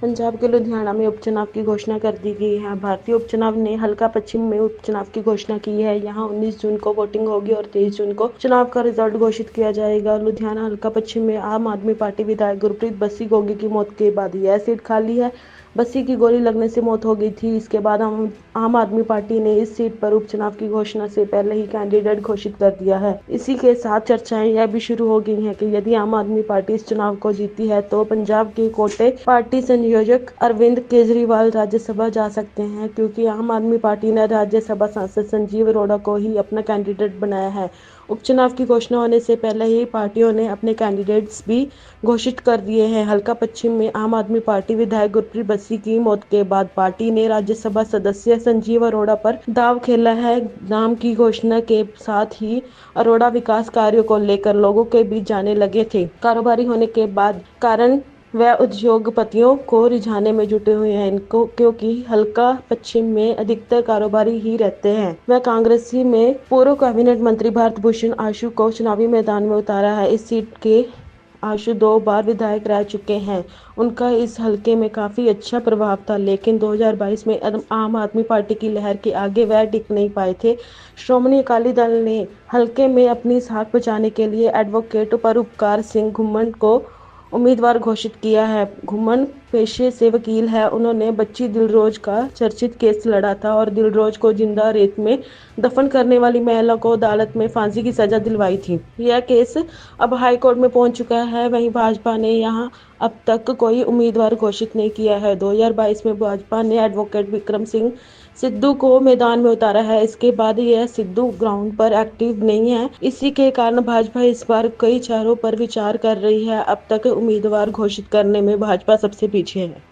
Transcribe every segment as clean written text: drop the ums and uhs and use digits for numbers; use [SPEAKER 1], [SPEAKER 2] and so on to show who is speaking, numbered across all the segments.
[SPEAKER 1] पंजाब के लुधियाना में उपचुनाव की घोषणा कर दी गई है। भारतीय उपचुनाव ने हल्का पश्चिम में उपचुनाव की घोषणा की है। यहां 19 जून को वोटिंग होगी और 23 जून को चुनाव का रिजल्ट घोषित किया जाएगा। लुधियाना हल्का पश्चिम में आम आदमी पार्टी विधायक गुरप्रीत बस्सी गोगी की मौत के बाद यह सीट खाली है। बस्सी की गोली लगने से मौत हो गई थी। इसके बाद आम आदमी पार्टी ने इस सीट पर उपचुनाव की घोषणा से पहले ही कैंडिडेट घोषित कर दिया है। इसी के साथ चर्चाएं यह भी शुरू हो गई हैं कि यदि आम आदमी पार्टी इस चुनाव को जीती है तो पंजाब के कोटे पार्टी संयोजक अरविंद केजरीवाल राज्यसभा जा सकते हैं, क्योंकि आम आदमी पार्टी ने राज्यसभा सांसद संजीव अरोड़ा को ही अपना कैंडिडेट बनाया है। उपचुनाव की घोषणा होने से पहले ही पार्टियों ने अपने कैंडिडेट्स भी घोषित कर दिए हैं। हल्का पश्चिम में आम आदमी पार्टी विधायक गुरप्रीत बस्सी की मौत के बाद पार्टी ने राज्यसभा सदस्य संजीव अरोड़ा पर दांव खेला है। नाम की घोषणा के साथ ही अरोड़ा विकास कार्यों को लेकर लोगों के बीच जाने लगे थे। कारोबारी होने के बाद कारण वह उद्योगपतियों को रिझाने में जुटे हुए हैं इनको, क्योंकि हल्का पश्चिम में अधिकतर कारोबारी ही रहते हैं। वह कांग्रेसी में पूर्व कैबिनेट मंत्री भारत भूषण आशु को चुनावी मैदान में उतारा है। इस सीट के आशु 2 बार विधायक रह चुके हैं। उनका इस हलके में काफी अच्छा प्रभाव था, लेकिन 2022 में आम आदमी पार्टी की लहर के आगे वह टिक नहीं पाए थे। श्रोमणी अकाली दल ने हलके में अपनी साख बचाने के लिए एडवोकेट परोपकार सिंह घुम्मन को उम्मीदवार घोषित किया है। घुम्मन पेशे से वकील है। उन्होंने बच्ची दिलरोज का चर्चित केस लड़ा था और दिलरोज को जिंदा रेत में दफन करने वाली महिला को अदालत में फांसी की सजा दिलवाई थी। यह केस अब हाई कोर्ट में पहुंच चुका है। वहीं भाजपा ने यहां अब तक कोई उम्मीदवार घोषित नहीं किया है। 2022 में भाजपा ने एडवोकेट विक्रम सिंह सिद्धू को मैदान में उतारा है। इसके बाद यह सिद्धू ग्राउंड पर एक्टिव नहीं है। इसी के कारण भाजपा इस बार कई चारों पर विचार कर रही है। अब तक उम्मीदवार घोषित करने में भाजपा सबसे पीछे है।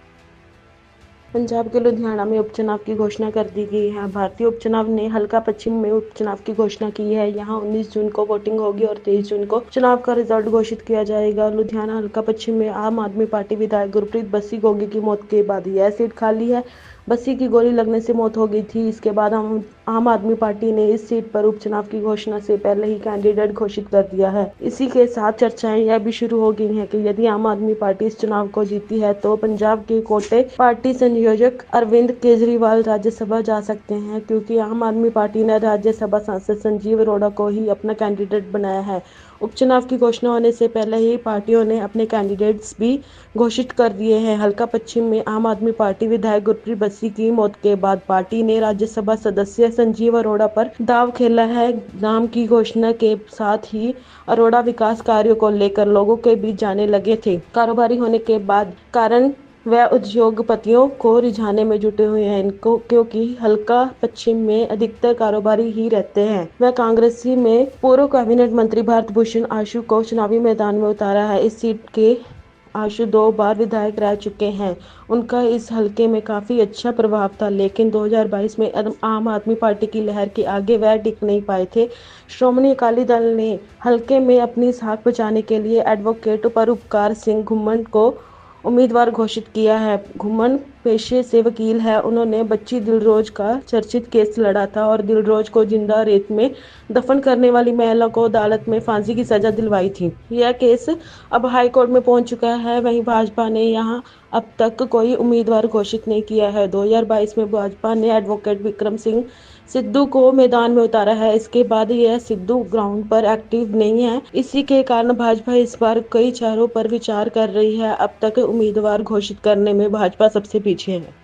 [SPEAKER 1] पंजाब के लुधियाना में उपचुनाव की घोषणा कर दी गई है। भारतीय उपचुनाव ने हल्का पश्चिम में उपचुनाव की घोषणा की है। यहां 19 जून को वोटिंग होगी और 23 जून को चुनाव का रिजल्ट घोषित किया जाएगा। लुधियाना हल्का पश्चिम में आम आदमी पार्टी विधायक गुरप्रीत बस्सी गोगी की मौत के बाद यह सीट खाली है। बस्सी की गोली लगने से मौत हो गई थी। इसके बाद आम आदमी पार्टी ने इस सीट पर उपचुनाव की घोषणा से पहले ही कैंडिडेट घोषित कर दिया है। इसी के साथ चर्चाएं यह भी शुरू हो गई हैं कि यदि आम आदमी पार्टी इस चुनाव को जीती है तो पंजाब के कोटे पार्टी संयोजक अरविंद केजरीवाल राज्यसभा जा सकते हैं, क्योंकि आम आदमी पार्टी ने राज्यसभा सांसद संजीव अरोड़ा को ही अपना कैंडिडेट बनाया है। उपचुनाव की घोषणा होने से पहले ही पार्टियों ने अपने कैंडिडेट्स भी घोषित कर दिए हैं। हल्का पश्चिम में आम आदमी पार्टी विधायक गुरप्रीत बस्सी की मौत के बाद पार्टी ने राज्यसभा सदस्य संजीव अरोड़ा पर दांव खेला है। नाम की घोषणा के साथ ही अरोड़ा विकास कार्यों को लेकर लोगों के बीच जाने लगे थे। कारोबारी होने के बाद कारण वह उद्योगपतियों को रिझाने में जुटे हुए हैं इनको, क्योंकि हल्का पश्चिम में अधिकतर कारोबारी ही रहते हैं। वह कांग्रेसी में पूर्व कैबिनेट मंत्री भारत भूषण आशु को चुनावी मैदान में उतारा है। इस सीट के आशु 2 बार विधायक रह चुके हैं। उनका इस हलके में काफी अच्छा प्रभाव था, लेकिन 2022 में आम आदमी पार्टी की लहर के आगे वह टिक नहीं पाए थे। श्रोमणी अकाली दल ने हलके में अपनी साख बचाने के लिए एडवोकेट परोपकार सिंह घुम्मन को उम्मीदवार घोषित किया है। घुम्मन पेशे से वकील है। उन्होंने बच्ची दिलरोज का चर्चित केस लड़ा था और दिलरोज को जिंदा रेत में दफन करने वाली महिला को अदालत में फांसी की सजा दिलवाई थी। यह केस अब हाई कोर्ट में पहुंच चुका है। वहीं भाजपा ने यहां अब तक कोई उम्मीदवार घोषित नहीं किया है। 2022 में भाजपा ने एडवोकेट विक्रम सिंह सिद्धू को मैदान में उतारा है। इसके बाद यह सिद्धू ग्राउंड पर एक्टिव नहीं है। इसी के कारण भाजपा इस बार कई चारों पर विचार कर रही है। अब तक उम्मीदवार घोषित करने में भाजपा सबसे पीछे है।